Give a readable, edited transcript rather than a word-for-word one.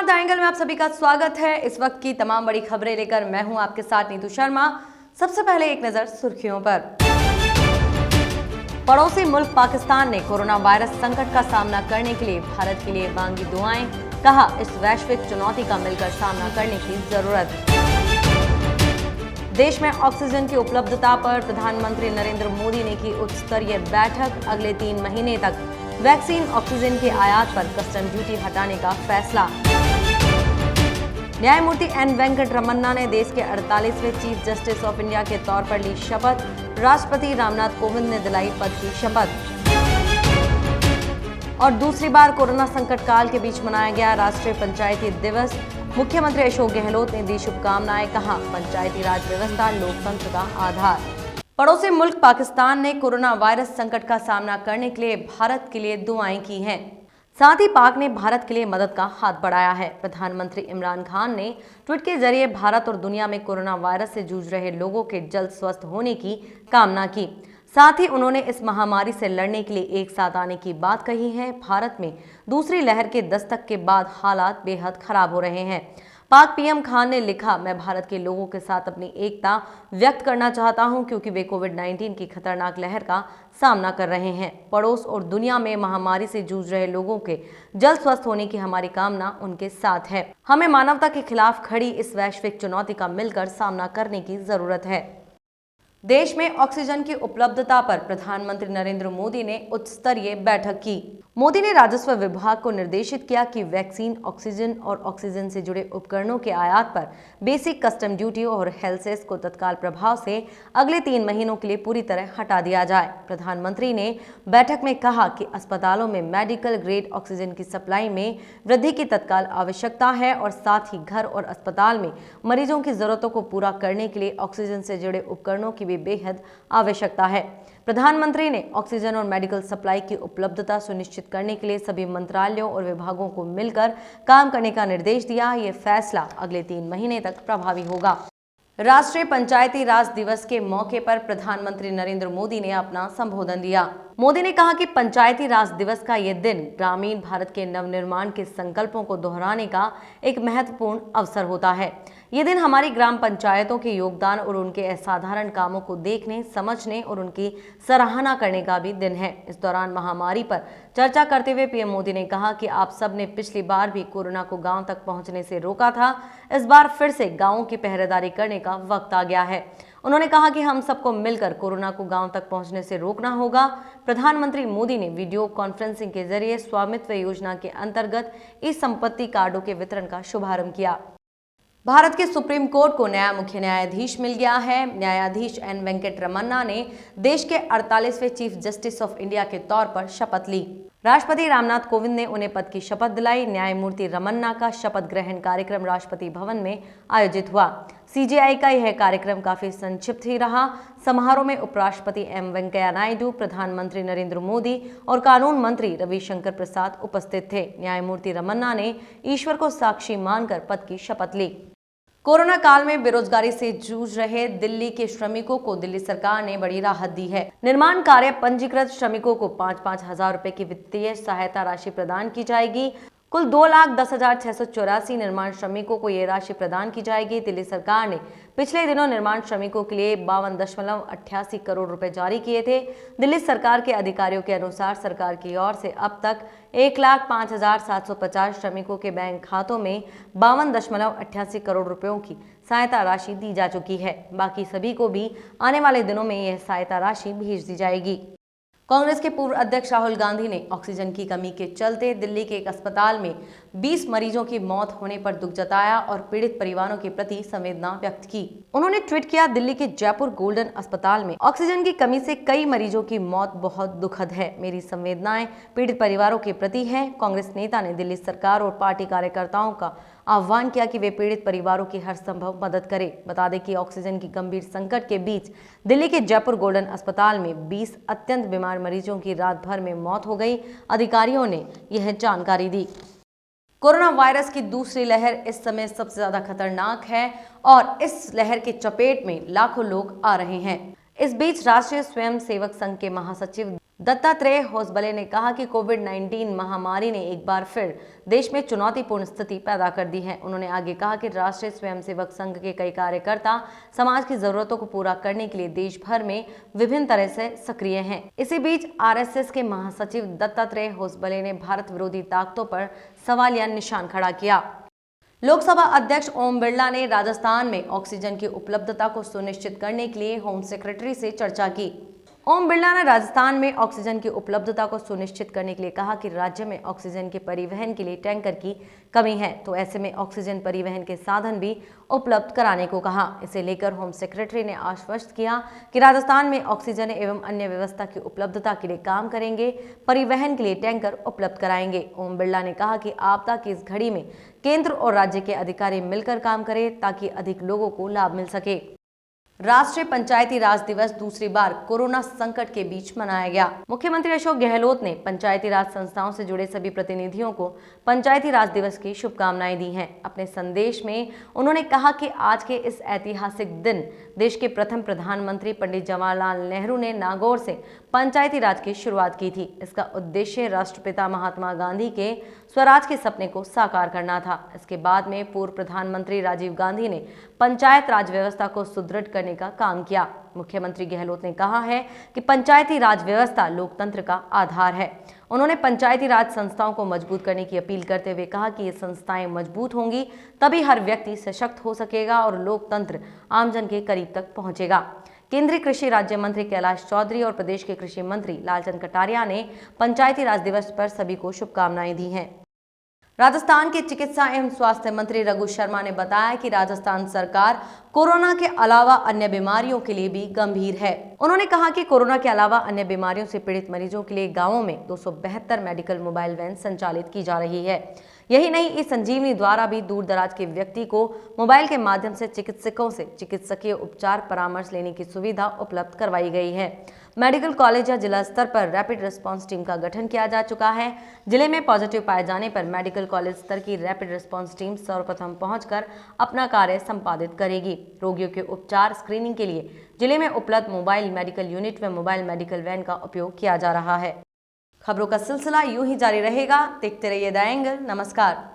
नमस्कार, the angle में आप सभी का स्वागत है। इस वक्त की तमाम बड़ी खबरें लेकर मैं हूं आपके साथ नीतू शर्मा। सबसे पहले एक नजर सुर्खियों पर। पड़ोसी मुल्क पाकिस्तान ने कोरोना वायरस संकट का सामना करने के लिए भारत के लिए मांगी दुआएं। कहा, इस वैश्विक चुनौती का मिलकर सामना करने की जरूरत। देश में ऑक्सीजन की उपलब्धता पर प्रधानमंत्री नरेंद्र मोदी ने की उच्च स्तरीय बैठक। अगले 3 महीने तक वैक्सीन ऑक्सीजन के आयात पर कस्टम ड्यूटी हटाने का फैसला। न्यायमूर्ति एन वेंकट रमन्ना ने देश के 48वें चीफ जस्टिस ऑफ इंडिया के तौर पर ली शपथ। राष्ट्रपति रामनाथ कोविंद ने दिलाई पद की शपथ। और दूसरी बार कोरोना संकट काल के बीच मनाया गया राष्ट्रीय पंचायती दिवस। मुख्यमंत्री अशोक गहलोत ने दी शुभकामनाएं। कहा, पंचायती राज व्यवस्था लोकतंत्र का आधार। पड़ोसी मुल्क पाकिस्तान ने कोरोना वायरस संकट का सामना करने के लिए भारत के लिए दुआएं की हैं। साथ ही पाक ने भारत के लिए मदद का हाथ बढ़ाया है। प्रधानमंत्री इमरान खान ने ट्वीट के जरिए भारत और दुनिया में कोरोना वायरस से जूझ रहे लोगों के जल्द स्वस्थ होने की कामना की। साथ ही उन्होंने इस महामारी से लड़ने के लिए एक साथ आने की बात कही है। भारत में दूसरी लहर के दस्तक के बाद हालात बेहद खराब हो रहे हैं। पाक पीएम खान ने लिखा, मैं भारत के लोगों के साथ अपनी एकता व्यक्त करना चाहता हूं क्योंकि वे कोविड-19 की खतरनाक लहर का सामना कर रहे हैं। पड़ोस और दुनिया में महामारी से जूझ रहे लोगों के जल्द स्वस्थ होने की हमारी कामना उनके साथ है। हमें मानवता के खिलाफ खड़ी इस वैश्विक चुनौती का मिलकर सामना करने की जरूरत है। देश में ऑक्सीजन की उपलब्धता पर प्रधानमंत्री नरेंद्र मोदी ने उच्च स्तरीय बैठक की। मोदी ने राजस्व विभाग को निर्देशित किया कि वैक्सीन, ऑक्सीजन और ऑक्सीजन से जुड़े उपकरणों के आयात पर बेसिक कस्टम ड्यूटी और हेल्थ सेस को तत्काल प्रभाव से अगले 3 महीनों के लिए पूरी तरह हटा दिया जाए। प्रधानमंत्री ने बैठक में कहा कि अस्पतालों में मेडिकल ग्रेड ऑक्सीजन की सप्लाई में वृद्धि की तत्काल आवश्यकता है और साथ ही घर और अस्पताल में मरीजों की जरूरतों को पूरा करने के लिए ऑक्सीजन से जुड़े उपकरणों की बेहद आवश्यकता है। प्रधानमंत्री ने ऑक्सीजन और मेडिकल सप्लाई की उपलब्धता सुनिश्चित करने के लिए सभी मंत्रालयों और विभागों को मिलकर काम करने का निर्देश दिया। ये फैसला अगले 3 महीने तक प्रभावी होगा। राष्ट्रीय पंचायती राज दिवस के मौके पर प्रधानमंत्री नरेंद्र मोदी ने अपना संबोधन दिया। मोदी ने कहा कि पंचायती राज दिवस का यह दिन ग्रामीण भारत के नवनिर्माण के संकल्पों को दोहराने का एक महत्वपूर्ण अवसर होता है। ये दिन हमारी ग्राम पंचायतों के योगदान और उनके असाधारण कामों को देखने, समझने और उनकी सराहना करने का भी दिन है। इस दौरान महामारी पर चर्चा करते हुए पीएम मोदी ने कहा कि आप सब ने पिछली बार भी कोरोना को गांव तक पहुंचने से रोका था। इस बार फिर से गांवों की पहरेदारी करने का वक्त आ गया है। उन्होंने कहा कि हम सबको मिलकर कोरोना को गांव तक पहुंचने से रोकना होगा। प्रधानमंत्री मोदी ने वीडियो कॉन्फ्रेंसिंग के जरिए स्वामित्व योजना के अंतर्गत ई संपत्ति कार्डों के वितरण का शुभारंभ किया। भारत के सुप्रीम कोर्ट को नया मुख्य न्यायाधीश मिल गया है। न्यायाधीश एन वेंकट रमन्ना ने देश के 48वें चीफ जस्टिस ऑफ इंडिया के तौर पर शपथ ली। राष्ट्रपति रामनाथ कोविंद ने उन्हें पद की शपथ दिलाई। न्यायमूर्ति रमन्ना का शपथ ग्रहण कार्यक्रम राष्ट्रपति भवन में आयोजित हुआ। सीजेआई का यह कार्यक्रम काफी संक्षिप्त ही रहा। समारोह में उपराष्ट्रपति एम वेंकैया नायडू, प्रधानमंत्री नरेंद्र मोदी और कानून मंत्री रविशंकर प्रसाद उपस्थित थे। न्यायमूर्ति रमन्ना ने ईश्वर को साक्षी मानकर पद की शपथ ली। कोरोना काल में बेरोजगारी से जूझ रहे दिल्ली के श्रमिकों को दिल्ली सरकार ने बड़ी राहत दी है। निर्माण कार्य पंजीकृत श्रमिकों को 5-5 हजार रुपए की वित्तीय सहायता राशि प्रदान की जाएगी। कुल 2,10,684 निर्माण श्रमिकों को ये राशि प्रदान की जाएगी। दिल्ली सरकार ने पिछले दिनों निर्माण श्रमिकों के लिए 52.88 करोड़ रुपए जारी किए थे। दिल्ली सरकार के अधिकारियों के अनुसार सरकार की ओर से अब तक 1,05,750 श्रमिकों के बैंक खातों में 52.88 करोड़ रुपयों की सहायता राशि दी जा चुकी है। बाकी सभी को भी आने वाले दिनों में यह सहायता राशि भेज दी जाएगी। कांग्रेस के पूर्व अध्यक्ष राहुल गांधी ने ऑक्सीजन की कमी के चलते दिल्ली के एक अस्पताल में 20 मरीजों की मौत होने पर दुख जताया और पीड़ित परिवारों के प्रति संवेदना व्यक्त की। उन्होंने ट्वीट किया, दिल्ली के जयपुर गोल्डन अस्पताल में ऑक्सीजन की कमी से कई मरीजों की मौत बहुत दुखद है। मेरी संवेदनाएं पीड़ित परिवारों के प्रति हैं। कांग्रेस नेता ने दिल्ली सरकार और पार्टी कार्यकर्ताओं का आह्वान किया कि वे पीड़ित परिवारों की हर संभव मदद करें। बता दें कि ऑक्सीजन की गंभीर संकट के बीच दिल्ली के जयपुर गोल्डन अस्पताल में 20 अत्यंत बीमार मरीजों की रात भर में मौत हो गई। अधिकारियों ने यह जानकारी दी। कोरोना वायरस की दूसरी लहर इस समय सबसे ज्यादा खतरनाक है और इस लहर के चपेट में लाखों लोग आ रहे हैं। इस बीच राष्ट्रीय स्वयं सेवक संघ के महासचिव दत्तात्रेय होसबले ने कहा कि कोविड-19 महामारी ने एक बार फिर देश में चुनौतीपूर्ण स्थिति पैदा कर दी है। उन्होंने आगे कहा कि राष्ट्रीय स्वयंसेवक संघ के कई कार्यकर्ता समाज की जरूरतों को पूरा करने के लिए देश भर में विभिन्न तरह से सक्रिय हैं। इसी बीच आरएसएस के महासचिव दत्तात्रेय होसबले ने भारत विरोधी ताकतों पर सवालिया निशान खड़ा किया। लोकसभा अध्यक्ष ओम बिरला ने राजस्थान में ऑक्सीजन की उपलब्धता को सुनिश्चित करने के लिए होम सेक्रेटरी से चर्चा की। ओम बिरला ने राजस्थान में ऑक्सीजन की उपलब्धता को सुनिश्चित करने के लिए कहा कि राज्य में ऑक्सीजन के परिवहन के लिए टैंकर की कमी है, तो ऐसे में ऑक्सीजन परिवहन के साधन भी उपलब्ध कराने को कहा। इसे लेकर होम सेक्रेटरी ने आश्वस्त किया कि राजस्थान में ऑक्सीजन एवं अन्य व्यवस्था की उपलब्धता के लिए काम करेंगे, परिवहन के लिए टैंकर उपलब्ध कराएंगे। ओम बिरला ने कहा कि आपदा की इस घड़ी में केंद्र और राज्य के अधिकारी मिलकर काम करें ताकि अधिक लोगों को लाभ मिल सके। राष्ट्रीय पंचायती राज दिवस दूसरी बार कोरोना संकट के बीच मनाया गया। मुख्यमंत्री अशोक गहलोत ने पंचायती राज संस्थाओं से जुड़े सभी प्रतिनिधियों को पंचायती राज दिवस की शुभकामनाएं दी हैं। अपने संदेश में उन्होंने कहा कि आज के इस ऐतिहासिक दिन देश के प्रथम प्रधानमंत्री पंडित जवाहरलाल नेहरू ने नागौर से पंचायती राज की शुरुआत की थी। इसका उद्देश्य राष्ट्रपिता महात्मा गांधी के स्वराज के सपने को साकार करना था। इसके बाद में पूर्व प्रधानमंत्री राजीव गांधी ने पंचायत राज व्यवस्था को सुदृढ़ करने का काम किया। मुख्यमंत्री गहलोत ने कहा है कि पंचायती राज व्यवस्था लोकतंत्र का आधार है। उन्होंने पंचायती राज संस्थाओं को मजबूत करने की अपील करते हुए कहा कि ये संस्थाएं मजबूत होंगी तभी हर व्यक्ति सशक्त हो सकेगा और लोकतंत्र आमजन के करीब तक पहुंचेगा। केंद्रीय कृषि राज्य मंत्री कैलाश चौधरी और प्रदेश के कृषि मंत्री लालचंद कटारिया ने पंचायती राज दिवस पर सभी को शुभकामनाएं दी हैं। राजस्थान के चिकित्सा एवं स्वास्थ्य मंत्री रघु शर्मा ने बताया कि राजस्थान सरकार कोरोना के अलावा अन्य बीमारियों के लिए भी गंभीर है। उन्होंने कहा कि कोरोना के अलावा अन्य बीमारियों से पीड़ित मरीजों के लिए गांवों में 272 मेडिकल मोबाइल वैन संचालित की जा रही है। यही नहीं, इस संजीवनी द्वारा भी दूर दराज के व्यक्ति को मोबाइल के माध्यम से चिकित्सकों से चिकित्सकीय उपचार परामर्श लेने की सुविधा उपलब्ध करवाई गई है। मेडिकल कॉलेज या जिला स्तर पर रैपिड रिस्पांस टीम का गठन किया जा चुका है। जिले में पॉजिटिव पाए जाने पर मेडिकल कॉलेज स्तर की रैपिड रिस्पांस टीम सर्वप्रथम पहुंचकर अपना कार्य संपादित करेगी। रोगियों के उपचार स्क्रीनिंग के लिए जिले में उपलब्ध मोबाइल मेडिकल यूनिट व मोबाइल मेडिकल वैन का उपयोग किया जा रहा है। खबरों का सिलसिला यूं ही जारी रहेगा। देखते रहिए द एंगल। नमस्कार।